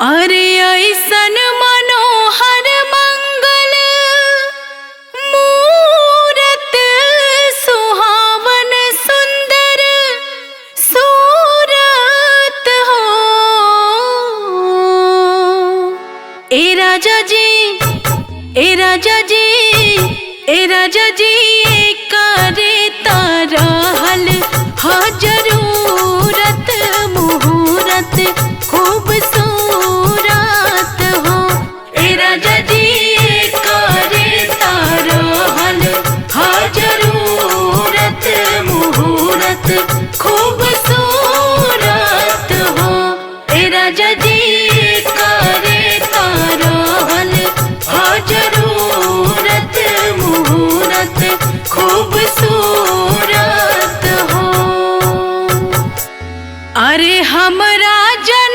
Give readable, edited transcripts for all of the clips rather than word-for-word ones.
अरे ऐसन मनोहर मंगल मूरत सुहावन सुंदर सूरत हो। ए राजा जी, ए राजा जी, ए राजा जी, करे तारा हल हा जरूरत मुहूर्त खूबसूरत हो। ए राजा जी करे तारा हल हा जरूरत मुहूर्त खूबसूरत हो। ए राजा जी करे तारा हल हा जरूरत मुहूर्त खूबसूरत हो। अरे हमरा जन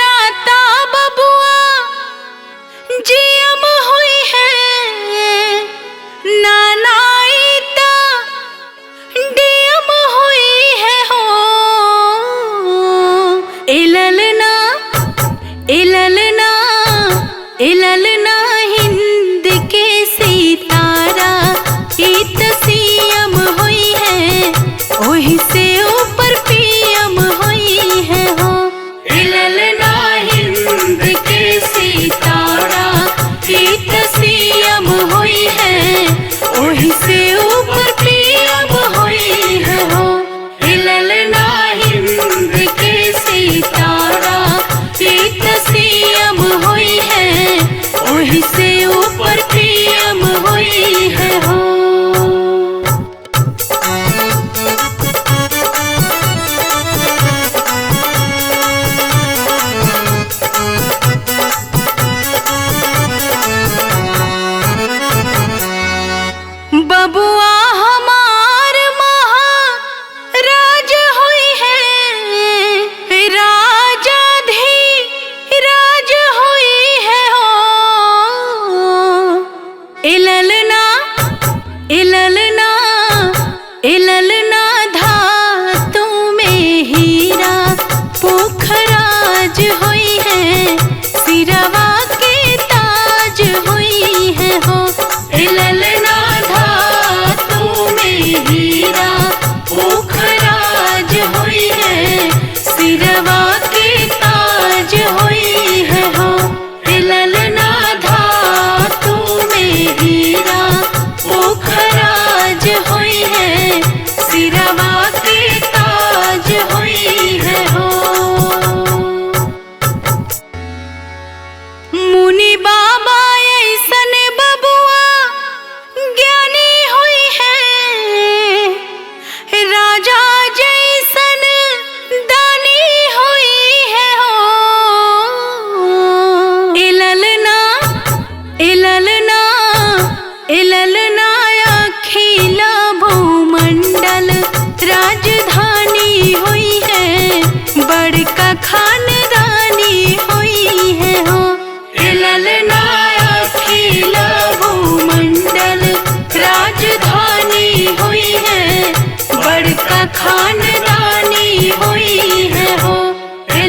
खानदानी हुई है हो।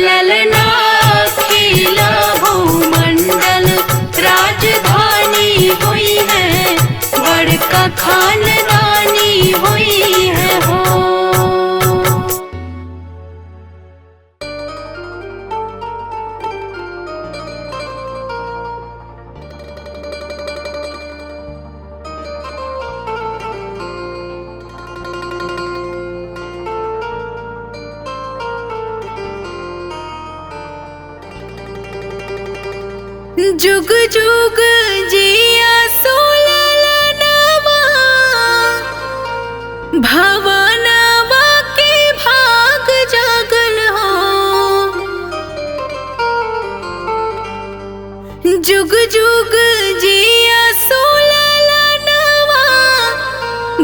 ललना खिला भूमंडल राजधानी हुई है, बड़का खानदानी हुई है हो। जुग जुग जिया सोललनवा, भवनवा के भाग जागल हो। जुग जुग जिया सोललनवा,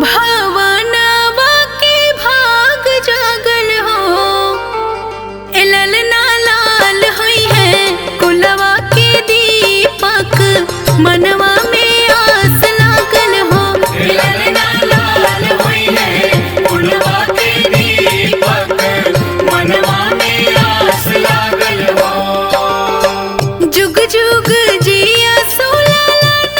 भवनवा के भाग जागल हो। ललना लाल हुई है कुलवा के दीपक, मनवा में आस लागल हो। ललना लाल हुई है कुलवा के दीपक, मनवा में आस लागल हो। जुग जुग जिया सोललनवा,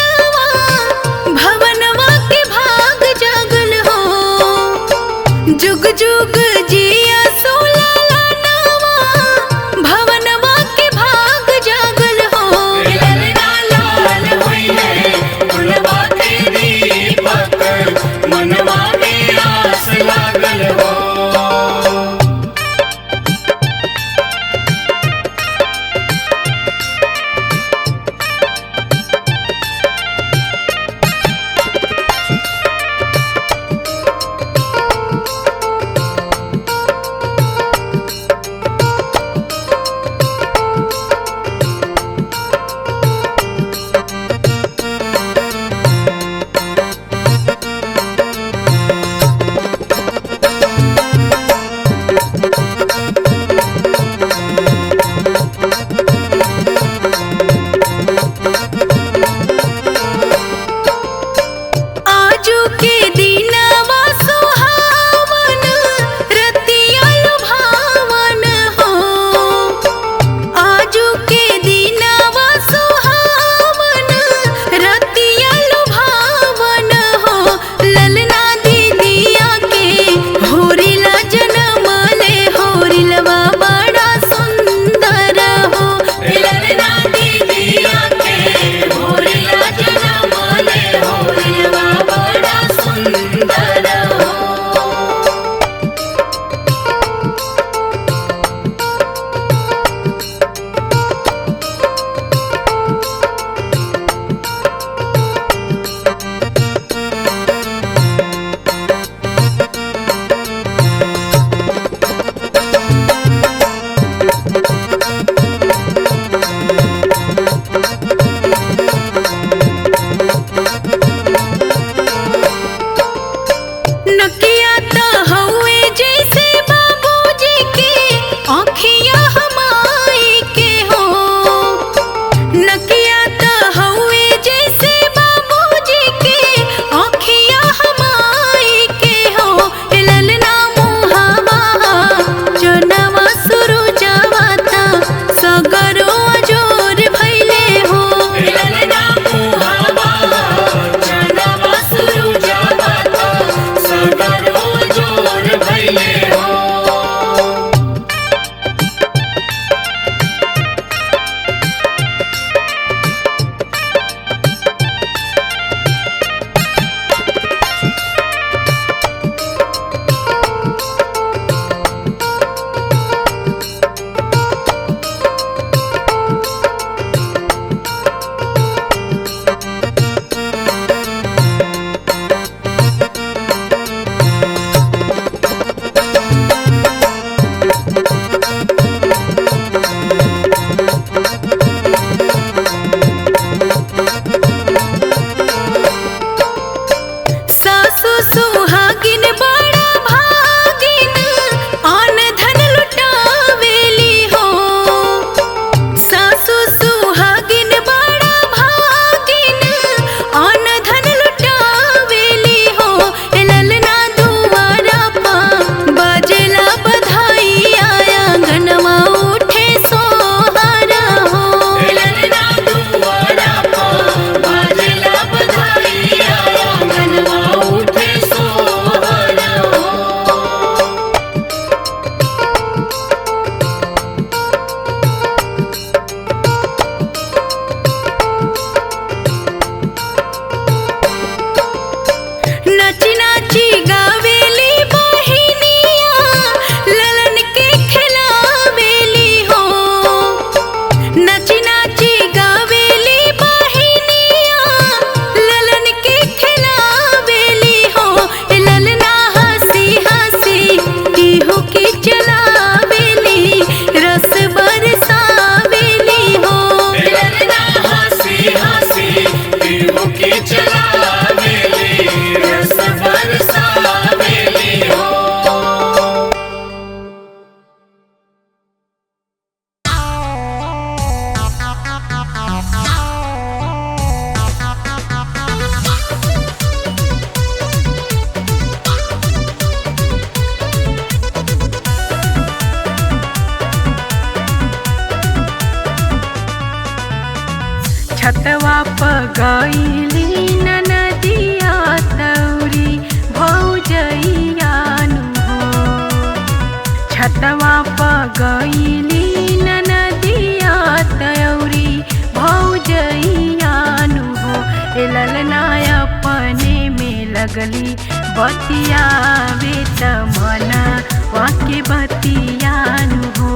छतवा पगैली ननदिया तौरी भौजैयानु हो। छतवा पगैली ननदिया तौरी भौजैयानु हो। ए ललना अपने में लगली बतियावे त मना वाके बतियानु हो।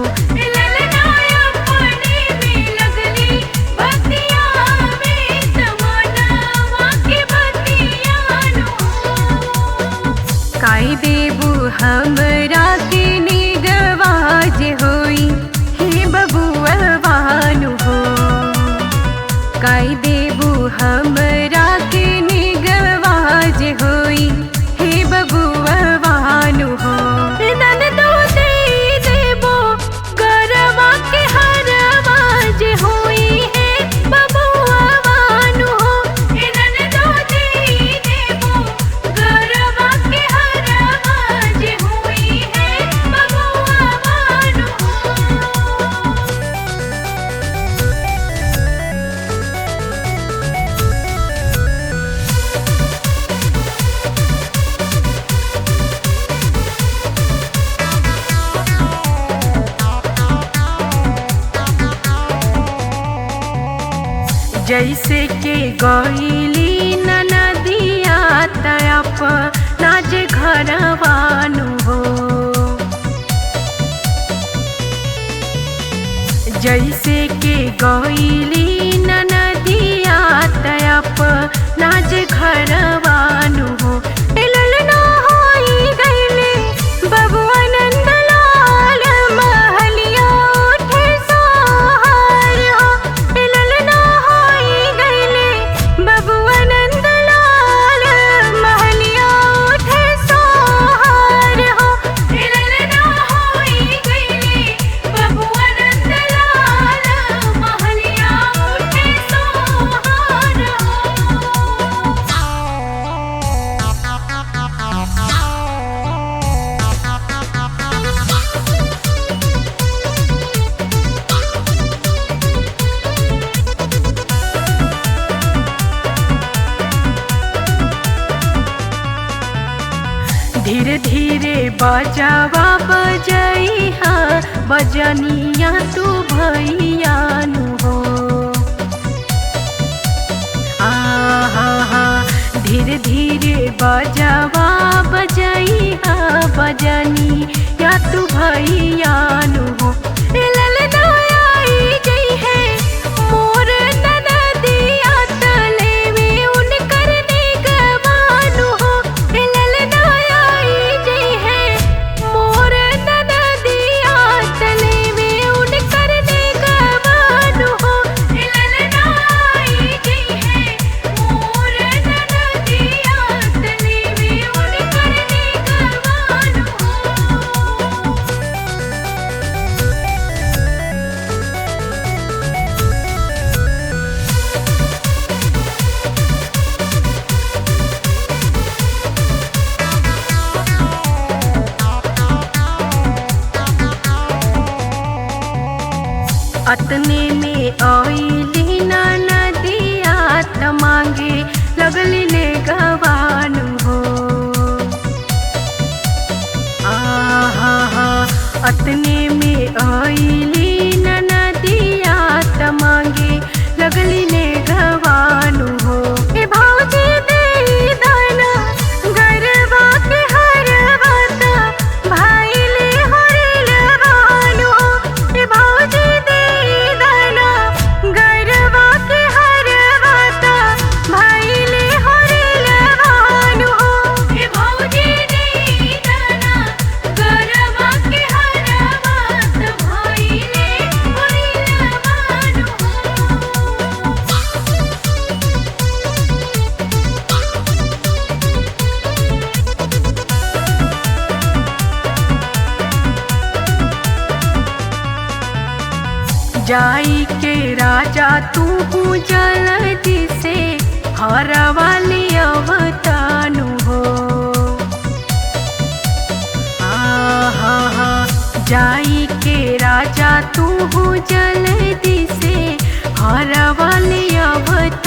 काई देबू हमरा के निगवाज होई हे बबुआ बानु हो। काई देबू हमरा के निगवाज होई हे बबुआ बानु हो। नन दो दे देबो गरवा के हरवाज होई हे बबुआ बानु हो। नन दो दे देबो गरवा के हरवाज होई हे बबुआ बानु हो। जैसे के गईली ननदिया तयप नाच घरवानु हो। जैसे के गईली ननदिया तयप नाच घरवानु हो। ललना होई गईले बबुआ नंदलाल महलिया उठे सोहर हो। ललना होई गईले बबुआ नंदलाल महलिया उठे सोहर हो। ललना होई गईले बबुआ नंदलाल महलिया उठे सोहर हो। धीरे धीरे बजावा बजैहा बजनिया तू भैयानु हो। आहा धीरे धीरे बजावा बजैहा बजनिया तू भैयानु हो। ललना आई गई है मोर ननदिया तले में उनकर निगवानु हो। ललना आई गई है मोर ननदिया तले में उनकर निगवानु हो। ललना आई गई है मोर ननदिया तले में उनकर निगवानु हो। अतने में आईली ननदिया त मांगे लगली ले गवानु हो। आहा अतने में आईली ननदिया त मांगे लगली ले गवानु हो। ए भौजी दे दाना गरवा के हरवा त भाई ले हरिल बानु हो। ए भौजी दे दाना गरवा के हरवा त भाई ले हरिल बानु हो। ए भौजी दे दाना गरवा के हरवा त भाई ले हरिल बानु हो। जाई के राजा तू जल्दी से हरवाली अवतानु हो। जाई के राजा तू जल्दी से हरवाली अवतानु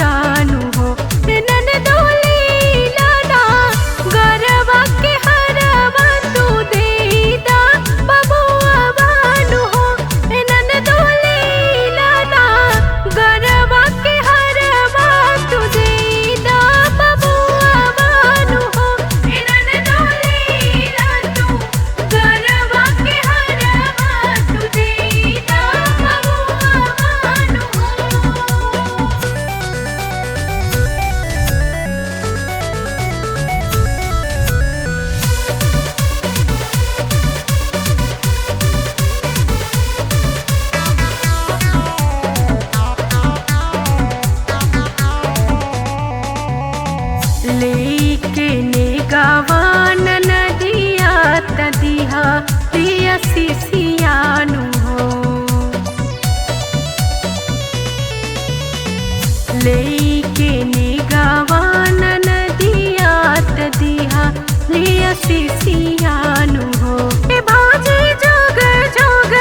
असिसियानु हो। ए भौजी जोग जोग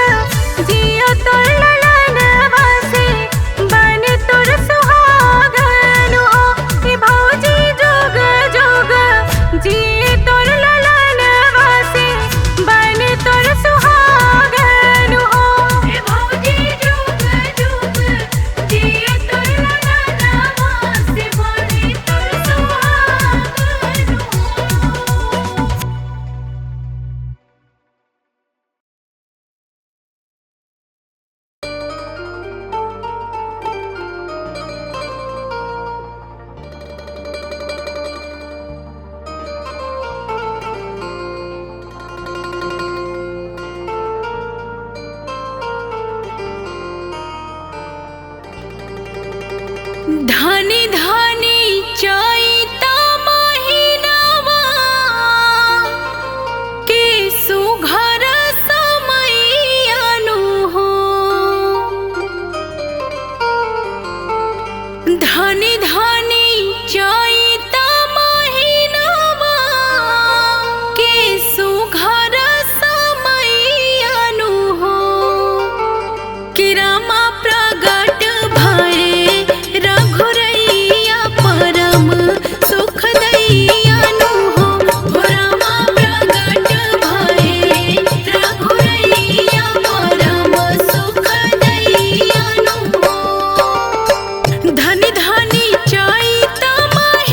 जिया तोर ललनवा से बने तोर सुहागन हो। ए भौजी जोग जोग जिया तोर ललनवा से बने तोर सुहागन हो। ए भौजी जोग जोग जिया तोर ललनवा से बने तोर सुहागन हो। धनी धनी चैता महिनावा के सुघर समैयानु हो। धनी धनी चैता महिनावा के सुघर समैयानु हो। कि रामा प्रगट भये रघुरैया परम सुख दैयानु हो। हो रामा प्रगट भये रघुरैया परम सुख दैयानु हो। धनी धनी चैता महिनावा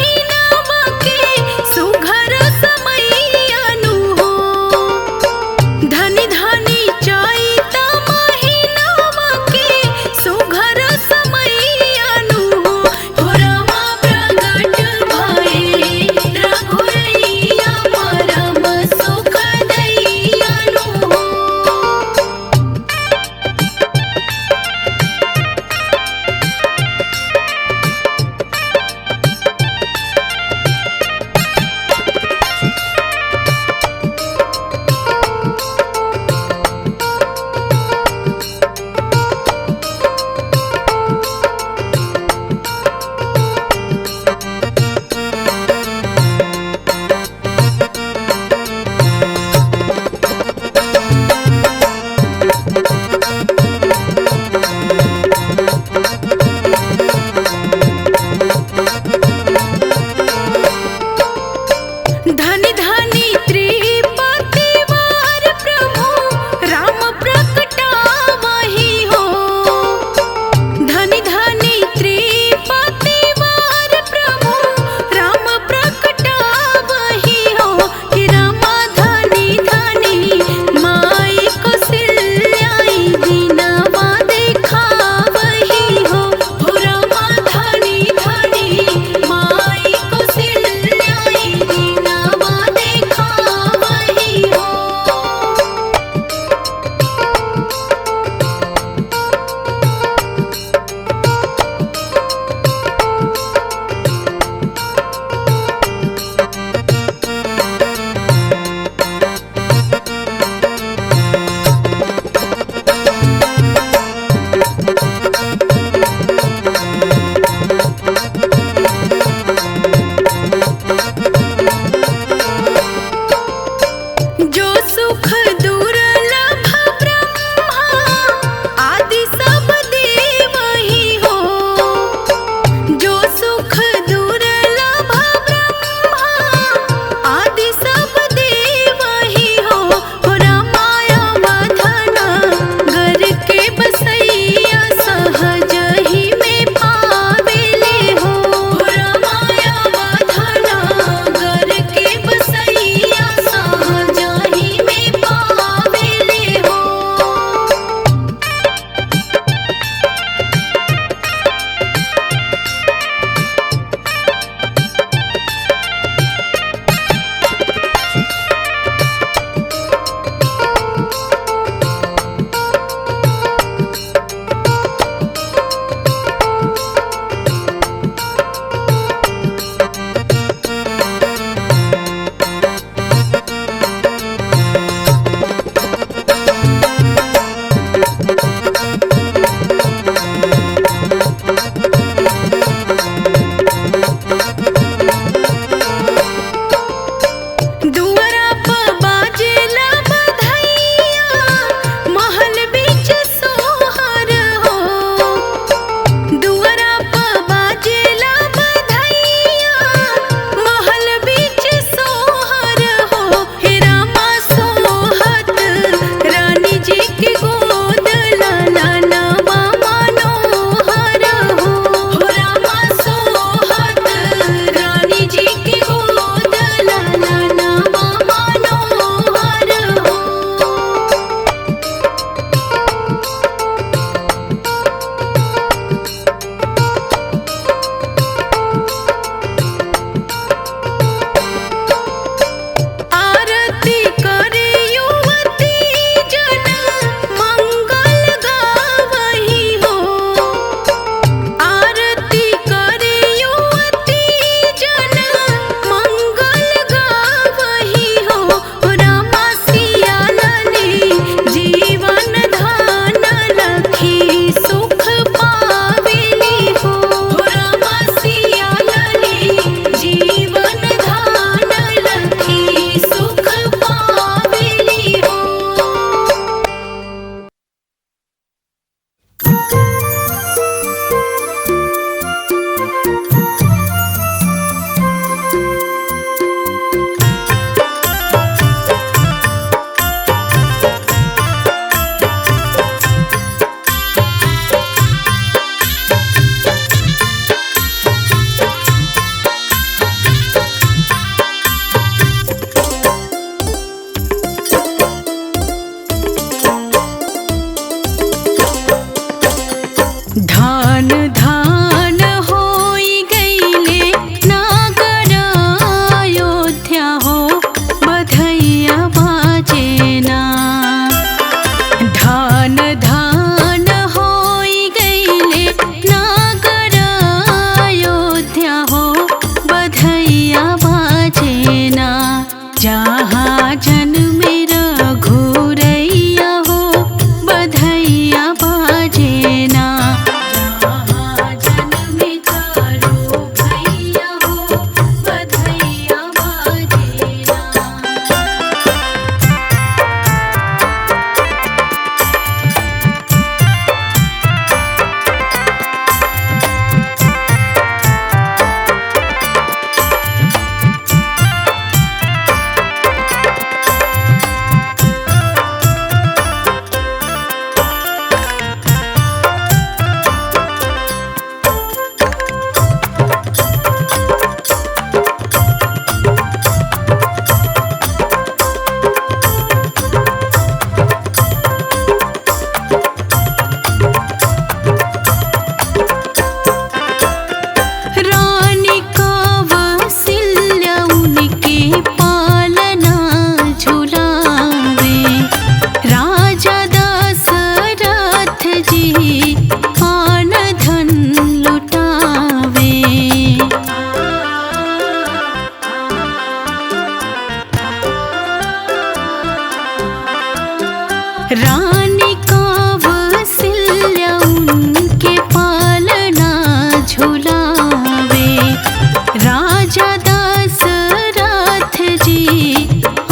राजा दशरथ जी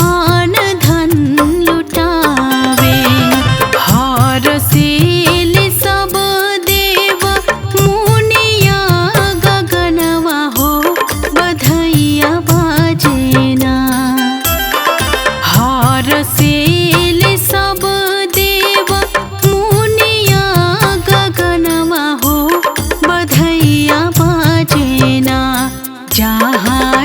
आन धन लुटावे। हरषेल सब देव मुनिया गगनवा हो बधैया बाजेना। हरषेल सब देव मुनिया गगनवा हो बधैया बाजेना। जहाँ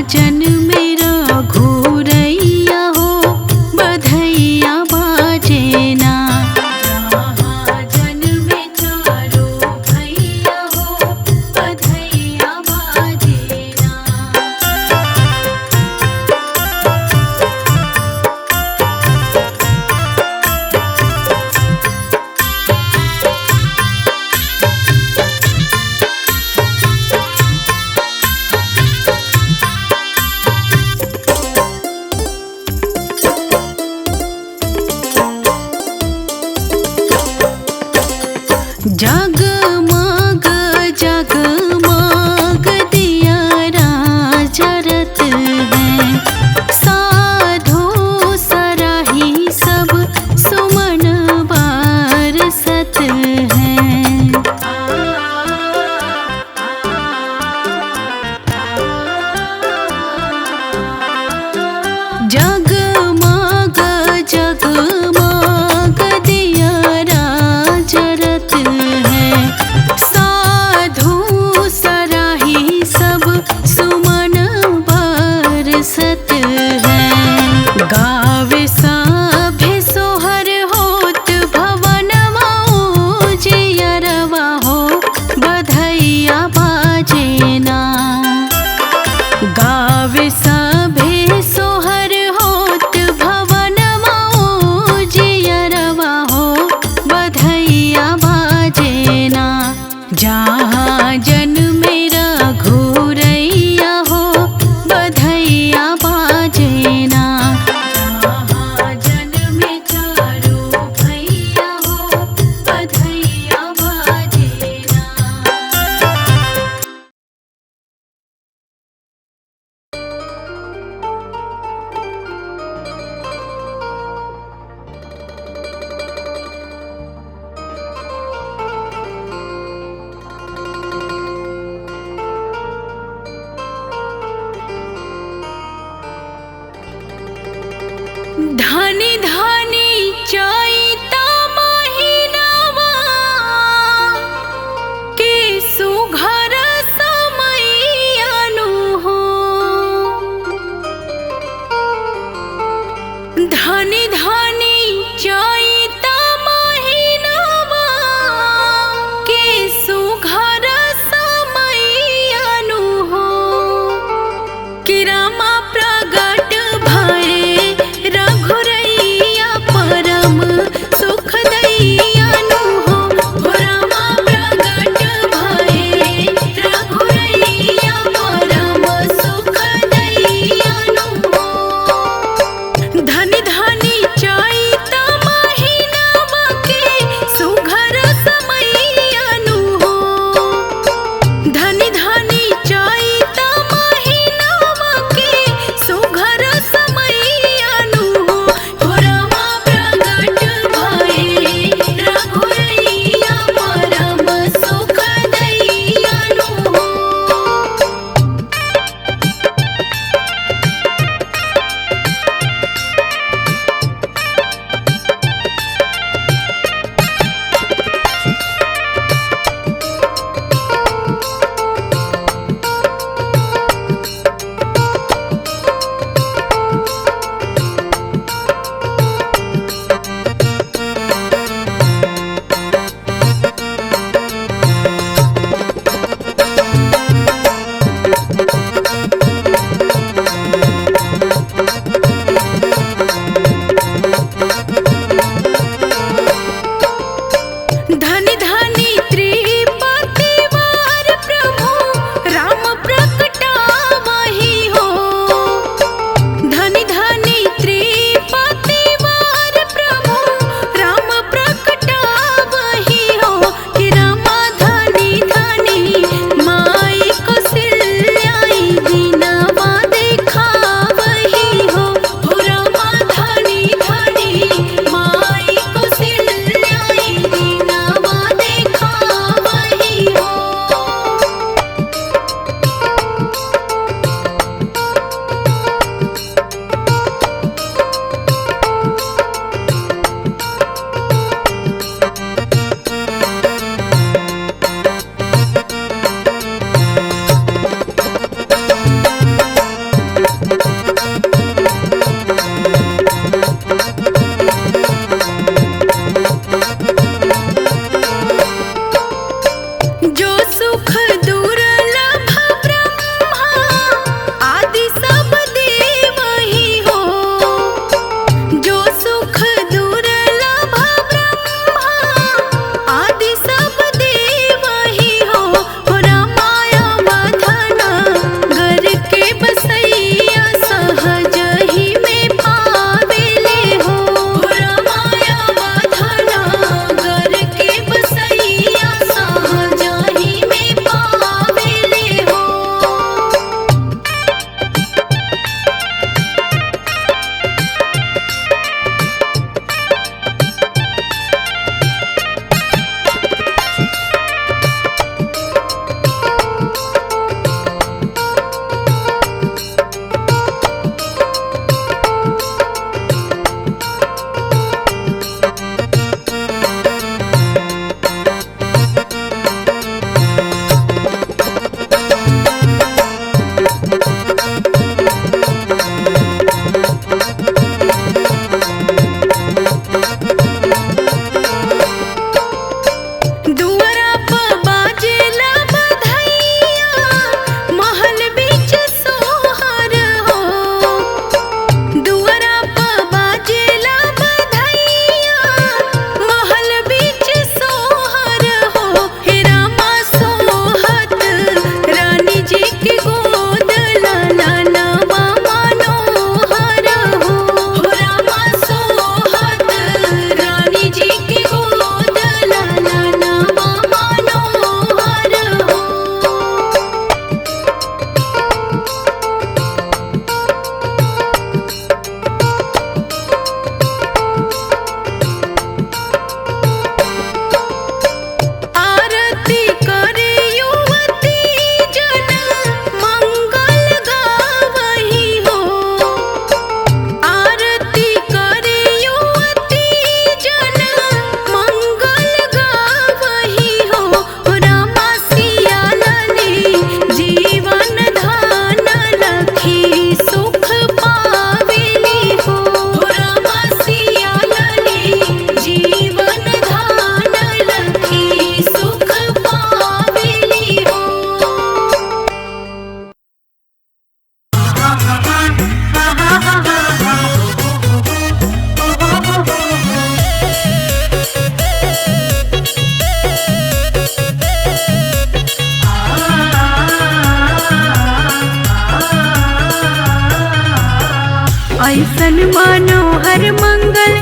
ऐसन मनोहर मंगल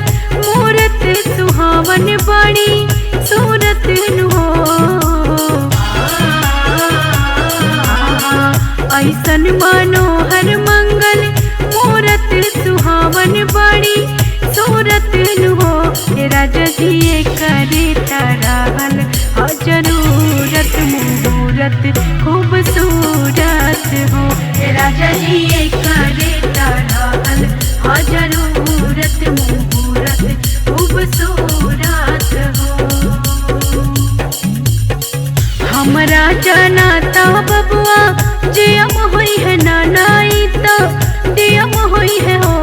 मूरत सुहावन बड़ी सूरत हो। ऐसन मनोहर मंगल मूरत सुहावन बड़ी सूरत हो। राजा जी करे तरहल जरूरत मुहूर्त खूबसूरत हो। राजा जी करे तरहल जरूरत मुहूर्त खूबसूरत हो। हमरा जनाता बबुआ जियम होई है नानाई तो दियम होई है हो।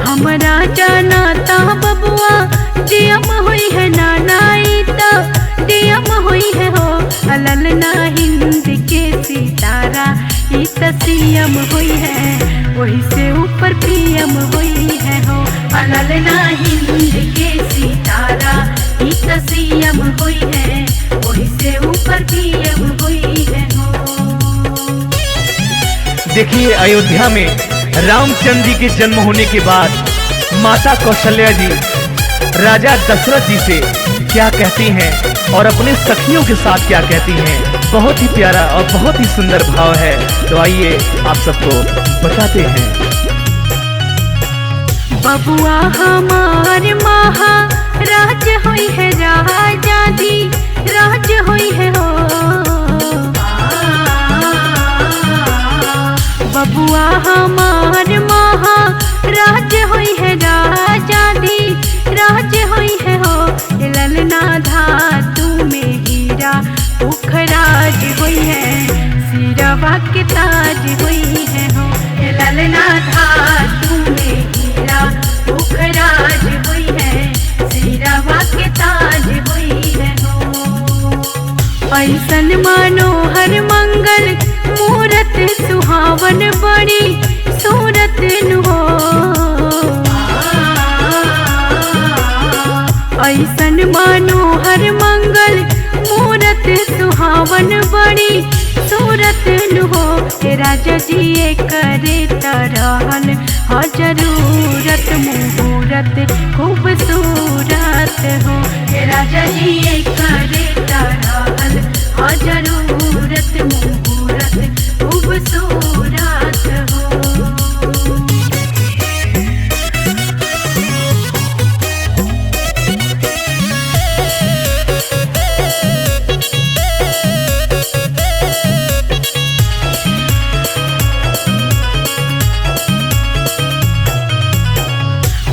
हमरा जनाता बबुआ जियम होई है नानाई तो दियम होई है हो। अलल ना हिंद के सितारा ई सीएम हुई है वही से ऊपर पीएम हुई है हो। अलल ना हिंद के सितारा ई सीएम हुई है वही से ऊपर पीएम हुई है हो। देखिए अयोध्या में रामचंद्र जी के जन्म होने के बाद माता कौशल्या जी राजा दशरथ जी से क्या कहती हैं और अपने सखियों के साथ क्या कहती हैं। बहुत ही प्यारा और बहुत ही सुंदर भाव है, तो आइए आप सबको बताते हैं। बबुआ हमार महाराज होई है राजा दी राज होई है हो। बबुआ हमार महाराज होई है राजा दी राज होई है हो। ललना धातु में हीरा पुखराज हुई है सिरवा के ताज हुई है हो। ललना धातु में हीरा पुखराज हुई है सिरवा के ताज हुई है हो। ऐसन मनोहर मंगल मूरत सुहावन बड़ी सूरत हो। ऐसन मनोहर मंगल मूरत सुहावन बड़ी सूरत हो। राजा जी करे तरहल जरूरत मुहूर्त खूबसूरत हो। राजा जी करे तरहल जरूरत मुहूर्त खूबसूरत हो।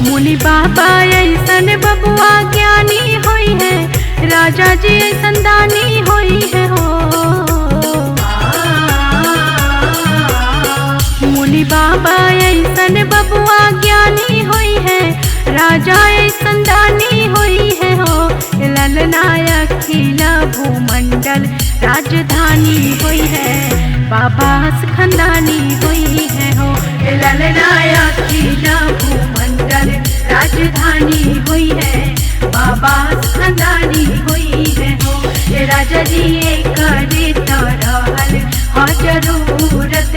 मुनि बाबा ऐसन बबुआ ज्ञानी होई है राजा जी ऐसन दानी होई है हो। मुनि बाबा ऐसन बबुआ ज्ञानी होई है राजा ऐसन दानी होई है हो। ललना अखिला भूमंडल राजधानी होई है बाबा खानदानी होई है हो। ललना अखिला भूमंडल राजधानी हुई है बाबा खानदानी हुई है हो। राजा जी करे तरहल जरूरत